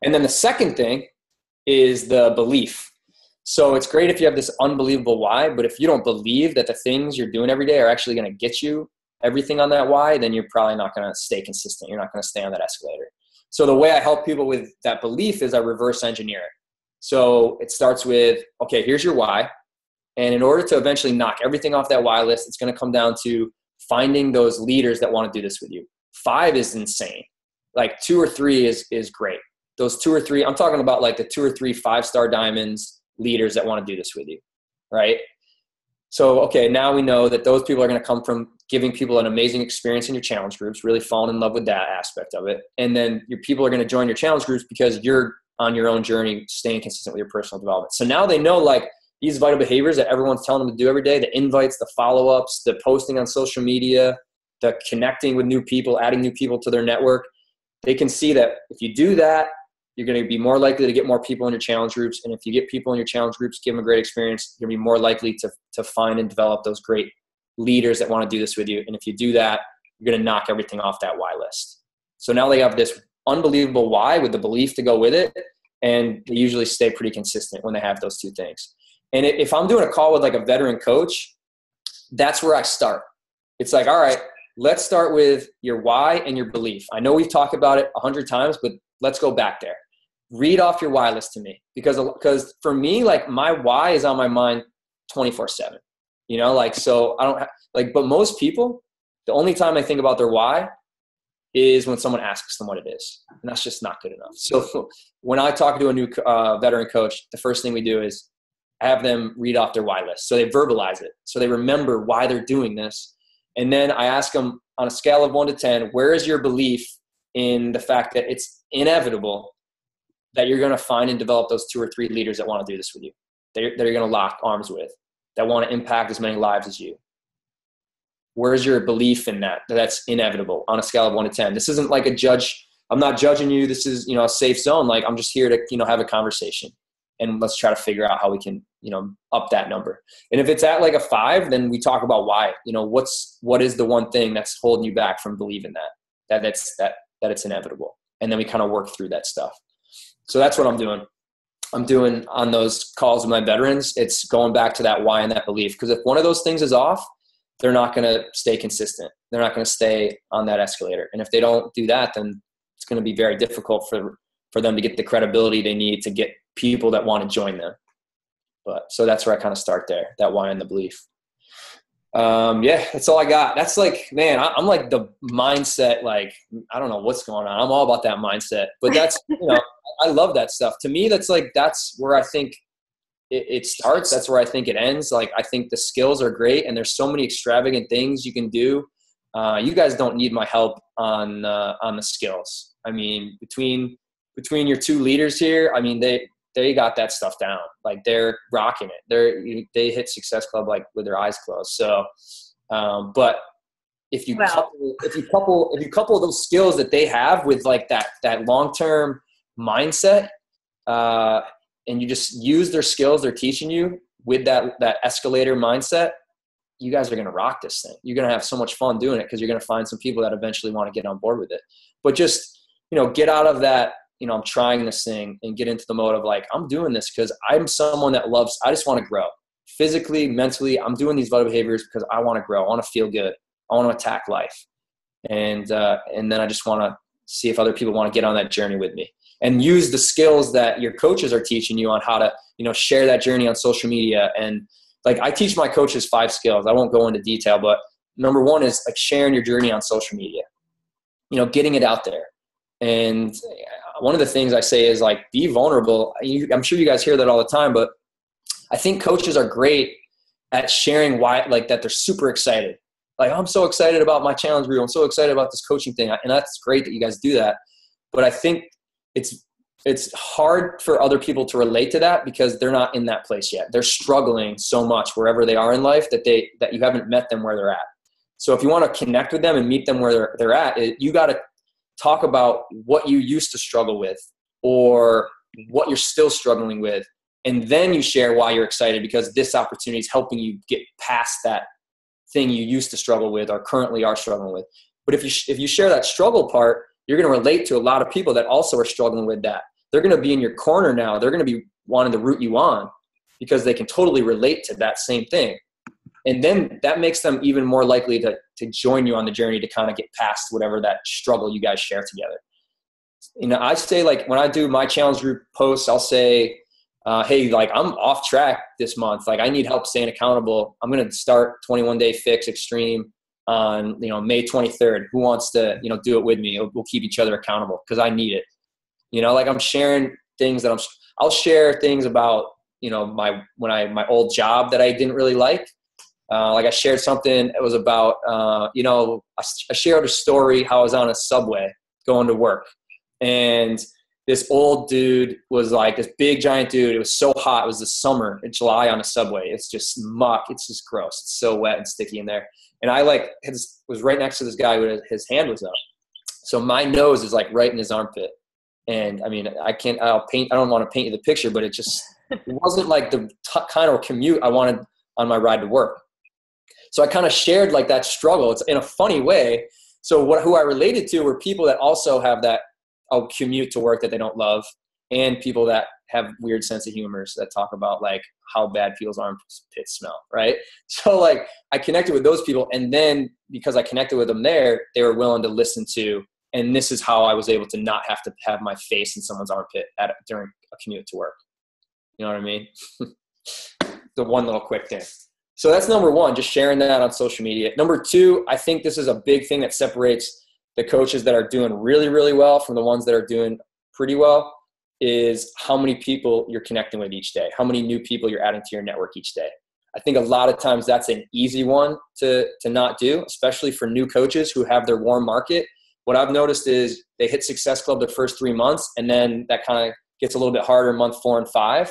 And then the second thing is the belief. So it's great if you have this unbelievable why, but if you don't believe that the things you're doing every day are actually going to get you everything on that why, then you're probably not going to stay consistent. You're not going to stay on that escalator. So the way I help people with that belief is I reverse engineer it. So it starts with, okay, here's your why. And in order to eventually knock everything off that why list, it's going to come down to finding those leaders that want to do this with you. 5 is insane. Like 2 or 3 is great. Those 2 or 3, I'm talking about like the 2 or 3 5-star diamonds leaders that want to do this with you, right? So, okay, now we know that those people are going to come from giving people an amazing experience in your challenge groups, really falling in love with that aspect of it. And then your people are going to join your challenge groups because you're on your own journey, staying consistent with your personal development. So now they know like these vital behaviors that everyone's telling them to do every day, the invites, the follow-ups, the posting on social media, the connecting with new people, adding new people to their network. They can see that if you do that, you're going to be more likely to get more people in your challenge groups. And if you get people in your challenge groups, give them a great experience, you're going to be more likely to find and develop those great leaders that want to do this with you. And if you do that, you're going to knock everything off that why list. So now they have this unbelievable why with the belief to go with it. And they usually stay pretty consistent when they have those two things. And if I'm doing a call with like a veteran coach, that's where I start. It's like, all right, let's start with your why and your belief. I know we've talked about it 100 times, but let's go back there. Read off your why list to me, because for me, like my why is on my mind 24/7, like, so I don't but most people, the only time they think about their why is when someone asks them what it is. And that's just not good enough. So when I talk to a new veteran coach, the first thing we do is have them read off their why list. So they verbalize it. So they remember why they're doing this. And then I ask them on a scale of 1 to 10, where is your belief in the fact that it's inevitable that you're going to find and develop those 2 or 3 leaders that want to do this with you, that you're going to lock arms with, that want to impact as many lives as you? Where's your belief in that's inevitable on a scale of 1 to 10? This isn't like a judge. I'm not judging you. This is, a safe zone. Like I'm just here to, have a conversation, and let's try to figure out how we can, up that number. And if it's at like a 5, then we talk about why, what is the one thing that's holding you back from believing that it's inevitable. And then we kind of work through that stuff. So that's what I'm doing. I'm doing on those calls with my veterans, it's going back to that why and that belief. Because if one of those things is off, they're not going to stay consistent. They're not going to stay on that escalator. And if they don't do that, then it's going to be very difficult for them to get the credibility they need to get people that want to join them. But so that's where I kind of start there, that why and the belief. Yeah, that's all I got. That's like, man, I'm like the mindset, like, I don't know what's going on. I'm all about that mindset, but that's, I love that stuff. To me, that's where I think it starts. That's where I think it ends. Like, I think the skills are great and there's so many extravagant things you can do. You guys don't need my help on the skills. I mean, between your two leaders here, I mean, they got that stuff down. Like, they're rocking it. They hit Success Club like with their eyes closed. So, but if you couple those skills that they have with like that long-term mindset, and you just use their skills they're teaching you with that escalator mindset, you guys are going to rock this thing. You're going to have so much fun doing it because you're going to find some people that eventually want to get on board with it. But just, get out of that, I'm trying this thing, and get into the mode of like, I'm doing this because I'm someone that I just want to grow physically, mentally. I'm doing these vital behaviors because I want to grow. I want to feel good. I want to attack life. And then I just want to see if other people want to get on that journey with me and use the skills that your coaches are teaching you on how to, share that journey on social media. And like, I teach my coaches 5 skills. I won't go into detail, but number 1 is like sharing your journey on social media, getting it out there. And one of the things I say is like, be vulnerable. I'm sure you guys hear that all the time, but I think coaches are great at sharing why, like, that they're super excited. Like, I'm so excited about my challenge group. I'm so excited about this coaching thing. And that's great that you guys do that. But I think it's hard for other people to relate to that because they're not in that place yet. They're struggling so much wherever they are in life that you haven't met them where they're at. So if you want to connect with them and meet them where they're at, you got to talk about what you used to struggle with or what you're still struggling with. And then you share why you're excited because this opportunity is helping you get past that thing you used to struggle with or currently are struggling with. But if you share that struggle part, you're going to relate to a lot of people that also are struggling with that. They're going to be in your corner now. They're going to be wanting to root you on because they can totally relate to that same thing. And then that makes them even more likely to join you on the journey to kind of get past whatever that struggle you guys share together. I say, like, when I do my challenge group posts, I'll say, hey, like, I'm off track this month. Like, I need help staying accountable. I'm going to start 21 Day Fix Extreme on, May 23rd. Who wants to, do it with me? We'll keep each other accountable because I need it. Like, I'm sharing things that I'll share things about, my old job that I didn't really like. Like, I shared something, it was about, I shared a story how I was on a subway going to work. And this old dude was like this big giant dude. It was so hot. It was the summer in July on a subway. It's just muck. It's just gross. It's so wet and sticky in there. And I was right next to this guy with his hand was up. So my nose is like right in his armpit. And I mean, I don't want to paint you the picture, but it wasn't like the kind of commute I wanted on my ride to work. So I kind of shared like that struggle. It's in a funny way. So who I related to were people that also have that commute to work that they don't love, and people that have weird sense of humors that talk about like how bad people's armpits smell, right? So like I connected with those people, and then because I connected with them there, they were willing to listen to, and this is how I was able to not have to have my face in someone's armpit during a commute to work. You know what I mean? The one little quick thing. So that's number 1, just sharing that on social media. Number 2, I think this is a big thing that separates the coaches that are doing really, really well from the ones that are doing pretty well is how many people you're connecting with each day, how many new people you're adding to your network each day. I think a lot of times that's an easy one to not do, especially for new coaches who have their warm market. What I've noticed is they hit Success Club the first 3 months, and then that kind of gets a little bit harder month 4 and 5.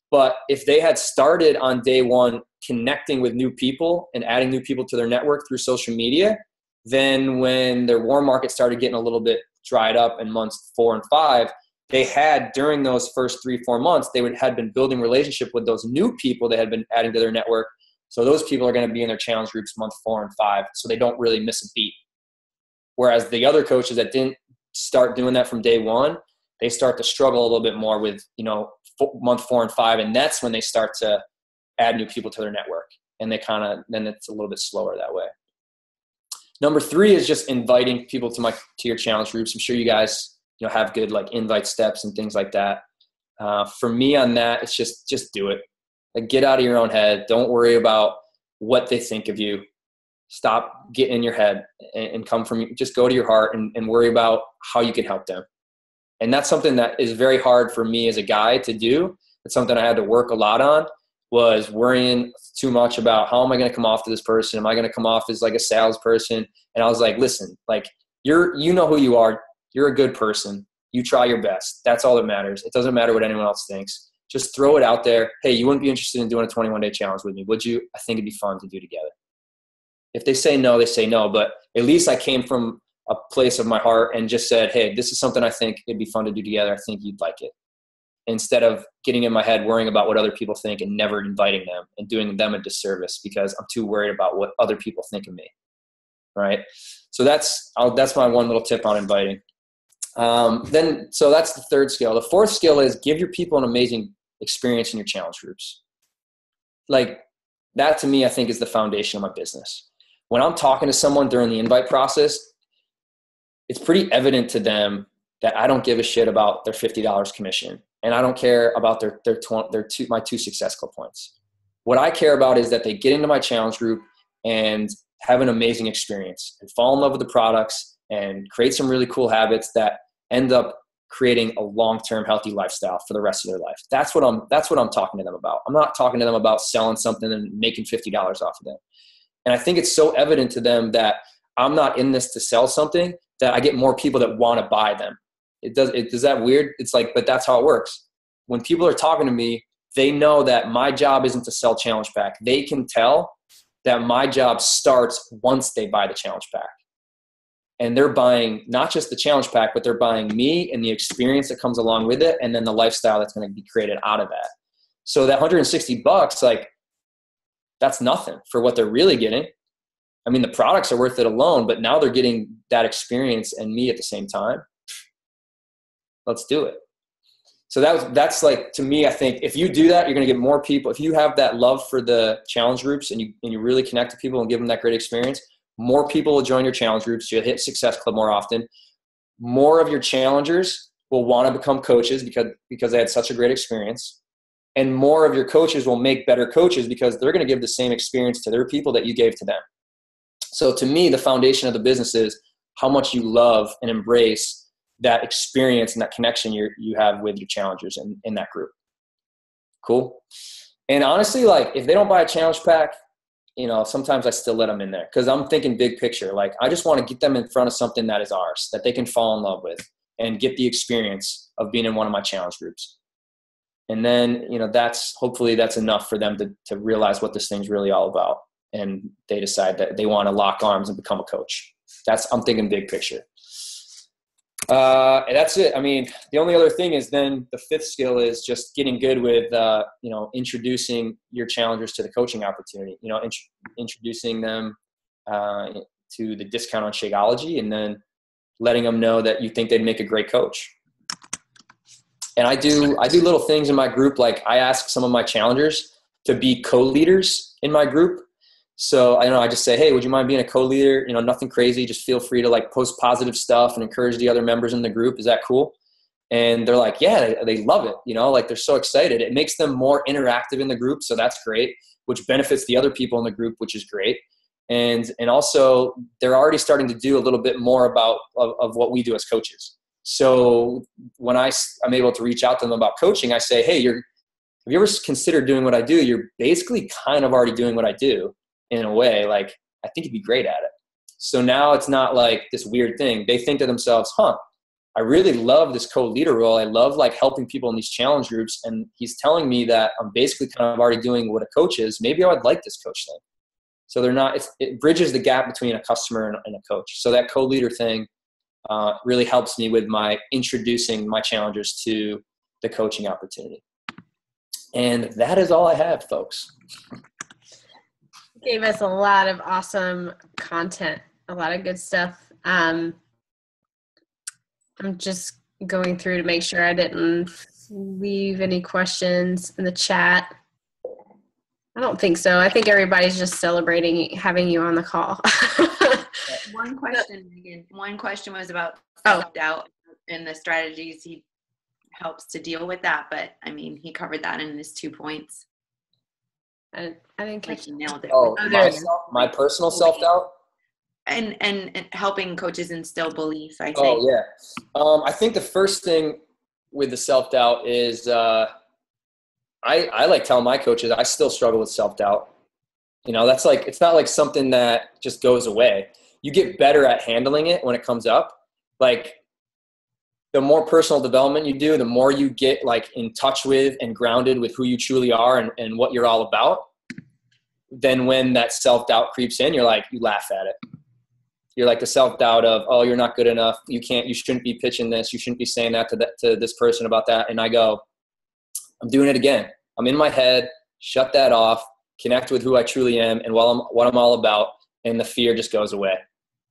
But if they had started on day 1 connecting with new people and adding new people to their network through social media, then when their warm market started getting a little bit dried up in months 4 and 5, they had during those first 3-4 months, had been building relationship with those new people they had been adding to their network. So those people are going to be in their challenge groups month 4 and 5, so they don't really miss a beat. Whereas the other coaches that didn't start doing that from day 1, they start to struggle a little bit more with, month 4 and 5. And that's when they start to add new people to their network. And then it's a little bit slower that way. Number 3 is just inviting people to your challenge groups. I'm sure you guys, have good like invite steps and things like that. For me on that, it's just do it. Like, get out of your own head. Don't worry about what they think of you. Stop getting in your head and just go to your heart and worry about how you can help them. And that's something that is very hard for me as a guy to do. It's something I had to work a lot on, was worrying too much about how am I going to come off to this person? Am I going to come off as like a salesperson? And I was like, listen, like you know who you are. You're a good person. You try your best. That's all that matters. It doesn't matter what anyone else thinks. Just throw it out there. Hey, you wouldn't be interested in doing a 21-day challenge with me, would you? I think it'd be fun to do together. If they say no, they say no. But at least I came from a place of my heart and just said, hey, this is something I think it'd be fun to do together. I think you'd like it. Instead of getting in my head, worrying about what other people think and never inviting them and doing them a disservice because I'm too worried about what other people think of me. Right? So that's my one little tip on inviting. So that's the 3rd skill. The 4th skill is give your people an amazing experience in your challenge groups. Like, that to me, I think is the foundation of my business. When I'm talking to someone during the invite process, it's pretty evident to them that I don't give a shit about their $50 commission, and I don't care about my 2 success club points. What I care about is that they get into my challenge group and have an amazing experience and fall in love with the products and create some really cool habits that end up creating a long-term healthy lifestyle for the rest of their life. That's what I'm talking to them about. I'm not talking to them about selling something and making $50 off of them. And I think it's so evident to them that I'm not in this to sell something, that I get more people that want to buy them. Does that weird? It's like, but that's how it works. When people are talking to me, they know that my job isn't to sell challenge pack. They can tell that my job starts once they buy the challenge pack. And they're buying not just the challenge pack, but they're buying me and the experience that comes along with it, and then the lifestyle that's going to be created out of that. So that $160, like, that's nothing for what they're really getting. I mean, the products are worth it alone, but now they're getting that experience and me at the same time. Let's do it. So that's like, to me, I think if you do that, you're going to get more people. If you have that love for the challenge groups and you really connect to people and give them that great experience, more people will join your challenge groups. You'll hit Success Club more often. More of your challengers will want to become coaches because they had such a great experience. And more of your coaches will make better coaches because they're going to give the same experience to their people that you gave to them. So to me, the foundation of the business is how much you love and embrace that experience and that connection you have with your challengers in that group. Cool. And honestly, like, if they don't buy a challenge pack, sometimes I still let them in there because I'm thinking big picture. Like, I just want to get them in front of something that is ours, that they can fall in love with and get the experience of being in one of my challenge groups. And then, hopefully that's enough for them to realize what this thing's really all about. And they decide that they want to lock arms and become a coach. I'm thinking big picture. And that's it. I mean, the only other thing is then the 5th skill is just getting good with, introducing your challengers to the coaching opportunity, introducing them to the discount on Shakeology, and then letting them know that you think they'd make a great coach. And I do little things in my group. Like, I ask some of my challengers to be co-leaders in my group. So I just say, hey, would you mind being a co-leader? Nothing crazy. Just feel free to like post positive stuff and encourage the other members in the group. Is that cool? And they're like, yeah, they love it. Like, they're so excited. It makes them more interactive in the group. So that's great, which benefits the other people in the group, which is great. And also they're already starting to do a little bit more of what we do as coaches. So when I'm able to reach out to them about coaching, I say, hey, have you ever considered doing what I do? You're basically kind of already doing what I do in a way. Like, I think you'd be great at it. So now it's not like this weird thing. They think to themselves, I really love this co-leader role. I love like helping people in these challenge groups. And he's telling me that I'm basically kind of already doing what a coach is. Maybe I would like this coach thing. So it bridges the gap between a customer and a coach. So that co-leader thing really helps me with my introducing my challengers to the coaching opportunity. And that is all I have, folks. Gave us a lot of awesome content, a lot of good stuff. I'm just going through to make sure I didn't leave any questions in the chat. I don't think so. I think everybody's just celebrating having you on the call. One question, Megan. One question was about self-doubt and the strategies he helps to deal with that. But I mean, he covered that in his 2 points. I didn't catch. He nailed it. Oh, my personal self-doubt? And helping coaches instill belief, I think. Oh, yeah. I think the first thing with the self-doubt is I like telling my coaches I still struggle with self-doubt. That's like, it's not like something that just goes away. You get better at handling it when it comes up. Like, the more personal development you do, the more you get like in touch with and grounded with who you truly are and what you're all about. Then when that self-doubt creeps in, you laugh at it. You're like the self-doubt of, oh, you're not good enough. You shouldn't be pitching this. You shouldn't be saying that to this person about that. And I go, I'm doing it again. I'm in my head, shut that off, connect with who I truly am and what I'm all about. And the fear just goes away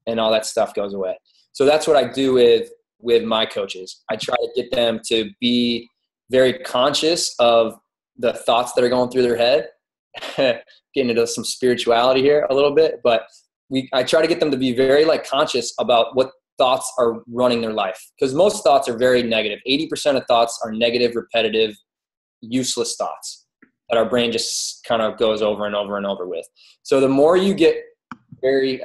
and all that stuff goes away. So that's what I do with my coaches. I try to get them to be very conscious of the thoughts that are going through their head. Getting into some spirituality here a little bit, but I try to get them to be very conscious about what thoughts are running their life. Because most thoughts are very negative. 80% of thoughts are negative, repetitive, useless thoughts that our brain just kind of goes over and over and over with. So the more you get very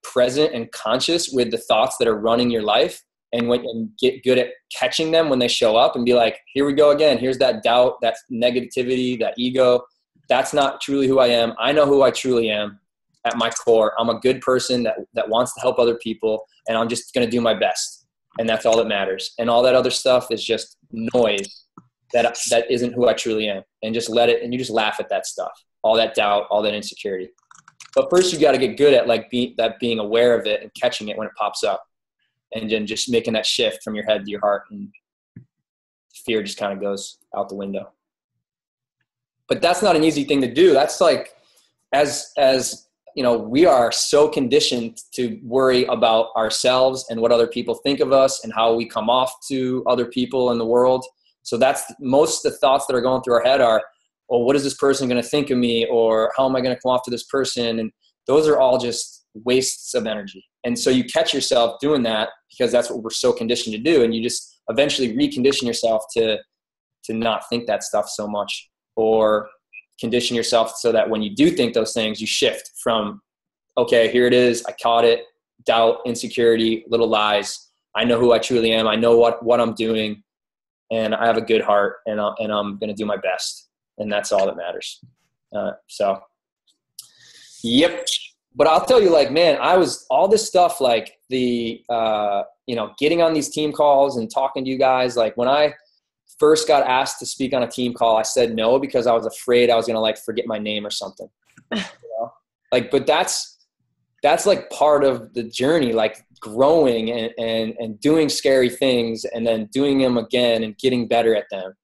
present and conscious with the thoughts that are running your life and get good at catching them when they show up and be like, here we go again. Here's that doubt, that negativity, that ego. That's not truly who I am. I know who I truly am at my core. I'm a good person that wants to help other people, and I'm just going to do my best. And that's all that matters. And all that other stuff is just noise that isn't who I truly am. And just let it, and you just laugh at that stuff, all that doubt, all that insecurity. But first you got to get good at being aware of it and catching it when it pops up, and then just making that shift from your head to your heart, and fear just kind of goes out the window. But that's not an easy thing to do. That's like, as we are so conditioned to worry about ourselves and what other people think of us and how we come off to other people in the world. So that's most of the thoughts that are going through our head are, well, what is this person going to think of me? Or how am I going to come off to this person? And those are all just wastes of energy. And so you catch yourself doing that because that's what we're so conditioned to do. And you just eventually recondition yourself to not think that stuff so much, or condition yourself so that when you do think those things, you shift from, okay, here it is. I caught it. Doubt, insecurity, little lies. I know who I truly am. I know what I'm doing, and I have a good heart, and I'm going to do my best. And that's all that matters. Yep. But I'll tell you, man, I was all this stuff, getting on these team calls and talking to you guys. When I first got asked to speak on a team call, I said no because I was afraid I was going to forget my name or something. But that's part of the journey, growing and doing scary things and then doing them again and getting better at them.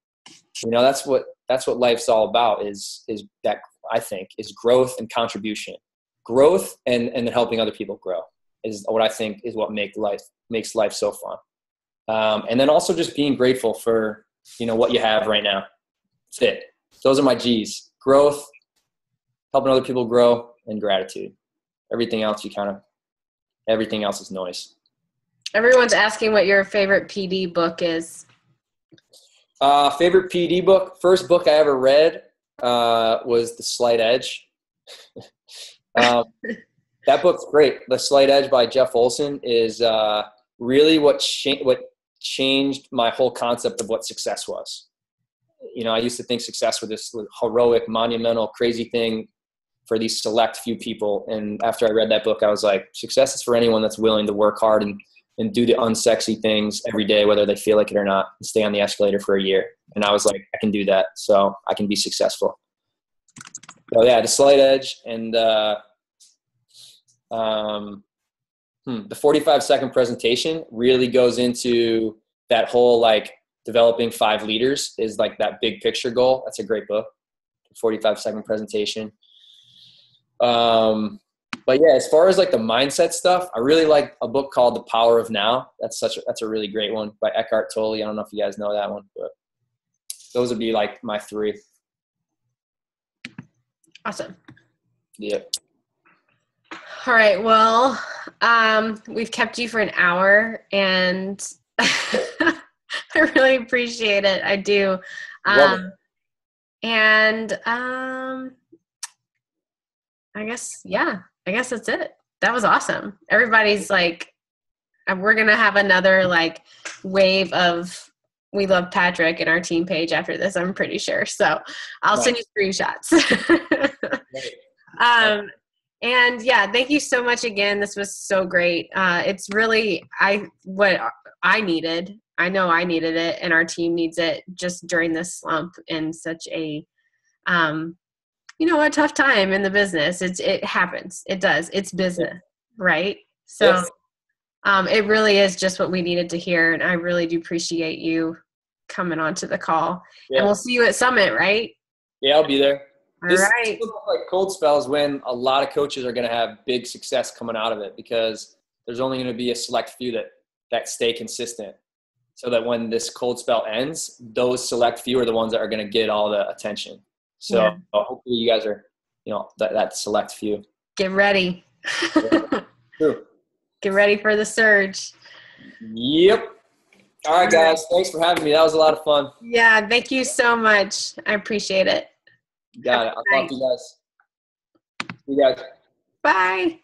That's what life's all about is that, I think, is growth and contribution. Growth and then helping other people grow is what I think is what makes life so fun. And then also just being grateful for, what you have right now. That's it. Those are my G's: growth, helping other people grow, and gratitude. Everything else everything else is noise. Everyone's asking what your favorite PD book is. Favorite PD book? First book I ever read was The Slight Edge. That book's great. The Slight Edge by Jeff Olson is really what changed my whole concept of what success was. I used to think success was this heroic, monumental, crazy thing for these select few people. And after I read that book, I was like, success is for anyone that's willing to work hard and do the unsexy things every day, whether they feel like it or not, and stay on the escalator for a year. And I was like, I can do that. So I can be successful. So yeah, The Slight Edge and the 45-second presentation really goes into that whole developing 5 leaders is that big picture goal. That's a great book. 45-second presentation. But yeah, as far as like the mindset stuff, I really like a book called The Power of Now. That's a really great one by Eckhart Tolle. I don't know if you guys know that one, but those would be like my 3. Awesome. Yep. All right. Well, we've kept you for an hour, and I really appreciate it. I do. And I guess that's it. That was awesome. Everybody's like, we're going to have another like wave of We Love Patrick in our team page after this, I'm pretty sure. So I'll send you screenshots. And yeah, thank you so much again. This was so great. It's really what I needed. I know I needed it, and our team needs it just during this slump and such a a tough time in the business. It happens. It does. It's business, right? So Yes. It really is just what we needed to hear, and I really do appreciate you coming onto the call. Yeah. And we'll see you at Summit, right? Yeah, I'll be there. All right. Like cold spells when a lot of coaches are going to have big success coming out of it, because there's only going to be a select few that stay consistent, so that when this cold spell ends, those select few are the ones that are going to get all the attention. So hopefully you guys are, that select few. Get ready. Yeah. True. Get ready for the surge. Yep. All right, guys. Thanks for having me. That was a lot of fun. Yeah, thank you so much. I appreciate it. Got it. I'll talk to you guys. See you guys. Bye.